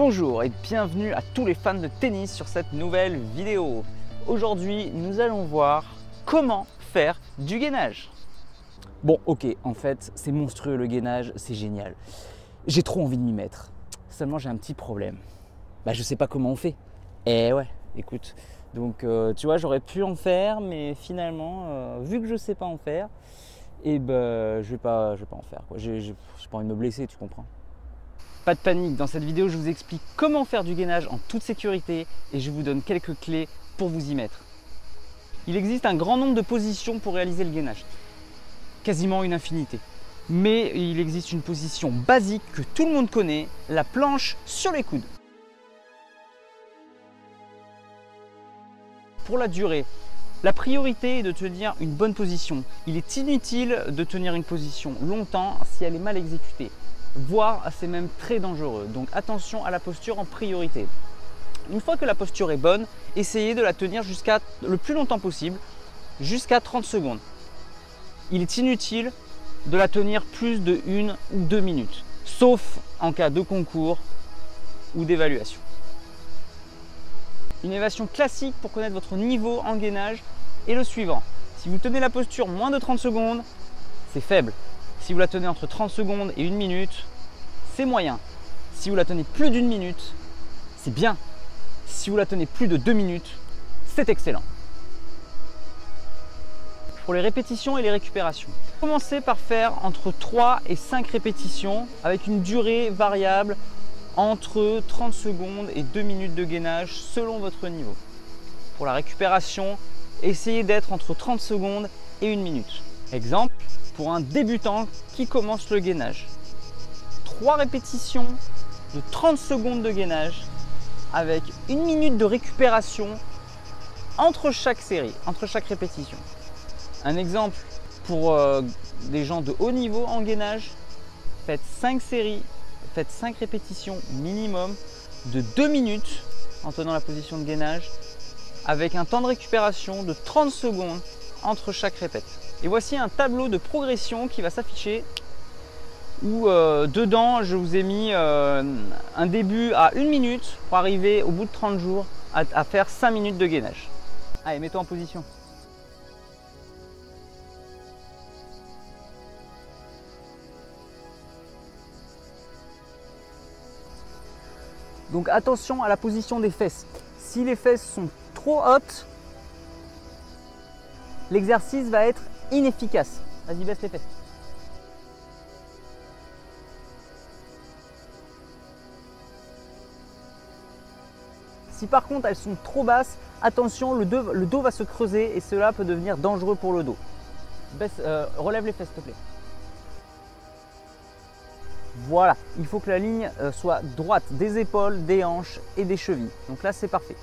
Bonjour et bienvenue à tous les fans de tennis sur cette nouvelle vidéo. Aujourd'hui, nous allons voir comment faire du gainage. Bon, ok, en fait, c'est monstrueux le gainage, c'est génial. J'ai trop envie de m'y mettre. Seulement, j'ai un petit problème. Je sais pas comment on fait. Eh ouais, écoute. Donc, tu vois, j'aurais pu en faire, mais finalement, vu que je sais pas en faire, je vais pas en faire, quoi. J'ai pas envie de me blesser, tu comprends. Pas de panique, dans cette vidéo, je vous explique comment faire du gainage en toute sécurité et je vous donne quelques clés pour vous y mettre. Il existe un grand nombre de positions pour réaliser le gainage, quasiment une infinité. Mais il existe une position basique que tout le monde connaît, la planche sur les coudes. Pour la durée, la priorité est de tenir une bonne position. Il est inutile de tenir une position longtemps si elle est mal exécutée. Voire c'est même très dangereux. Donc attention à la posture en priorité. Une fois que la posture est bonne, essayez de la tenir jusqu'à le plus longtemps possible, jusqu'à 30 secondes. Il est inutile de la tenir plus de 1 ou 2 minutes, sauf en cas de concours ou d'évaluation. Une évaluation classique pour connaître votre niveau en gainage est le suivant. Si vous tenez la posture moins de 30 secondes, c'est faible. Si vous la tenez entre 30 secondes et 1 minute, c'est moyen. Si vous la tenez plus d'1 minute, c'est bien. Si vous la tenez plus de 2 minutes, c'est excellent. Pour les répétitions et les récupérations, commencez par faire entre 3 et 5 répétitions avec une durée variable entre 30 secondes et 2 minutes de gainage selon votre niveau. Pour la récupération, essayez d'être entre 30 secondes et 1 minute. Exemple, pour un débutant qui commence le gainage, 3 répétitions de 30 secondes de gainage avec 1 minute de récupération entre chaque série, entre chaque répétition. Un exemple pour des gens de haut niveau en gainage, faites 5 séries, faites 5 répétitions minimum de 2 minutes en tenant la position de gainage avec un temps de récupération de 30 secondes entre chaque répète. Et voici un tableau de progression qui va s'afficher où dedans je vous ai mis un début à 1 minute pour arriver au bout de 30 jours à faire 5 minutes de gainage. Allez, mets-toi en position. Donc attention à la position des fesses. Si les fesses sont trop hautes, l'exercice va être inefficace. Vas-y, baisse les fesses. Si par contre elles sont trop basses, attention, le dos va se creuser et cela peut devenir dangereux pour le dos. Relève les fesses, s'il te plaît. Voilà, il faut que la ligne soit droite des épaules, des hanches et des chevilles. Donc là, c'est parfait.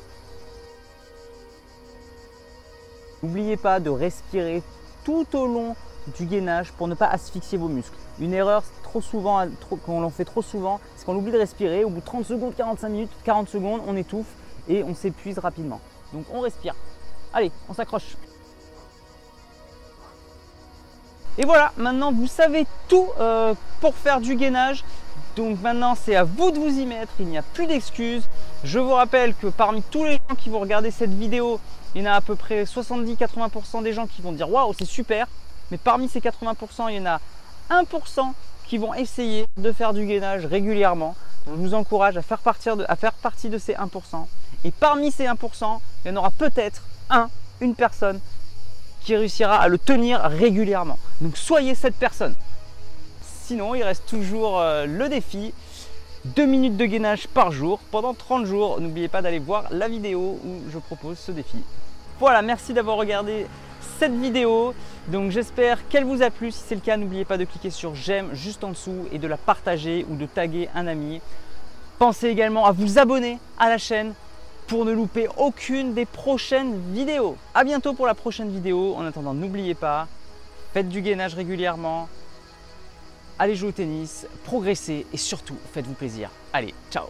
N'oubliez pas de respirer tout au long du gainage pour ne pas asphyxier vos muscles. Une erreur qu'on en fait trop souvent, c'est qu'on oublie de respirer. Au bout de 30 secondes, 45 minutes, 40 secondes, on étouffe et on s'épuise rapidement. Donc on respire. Allez, on s'accroche. Et voilà, maintenant vous savez tout pour faire du gainage. Donc maintenant c'est à vous de vous y mettre, il n'y a plus d'excuses. Je vous rappelle que parmi tous les gens qui vont regarder cette vidéo, il y en a à peu près 70-80% des gens qui vont dire waouh, c'est super. Mais parmi ces 80%, il y en a 1% qui vont essayer de faire du gainage régulièrement. Donc, je vous encourage à faire partie de ces 1%. Et parmi ces 1%, il y en aura peut-être une personne qui réussira à le tenir régulièrement. Donc soyez cette personne. Sinon, il reste toujours le défi 2 minutes de gainage par jour pendant 30 jours. N'oubliez pas d'aller voir la vidéo où je propose ce défi. Voilà, merci d'avoir regardé cette vidéo. Donc j'espère qu'elle vous a plu. Si c'est le cas, n'oubliez pas de cliquer sur j'aime juste en dessous et de la partager ou de taguer un ami. Pensez également à vous abonner à la chaîne pour ne louper aucune des prochaines vidéos. À bientôt pour la prochaine vidéo. En attendant, n'oubliez pas, faites du gainage régulièrement, allez jouer au tennis, progressez et surtout, faites-vous plaisir. Allez, ciao!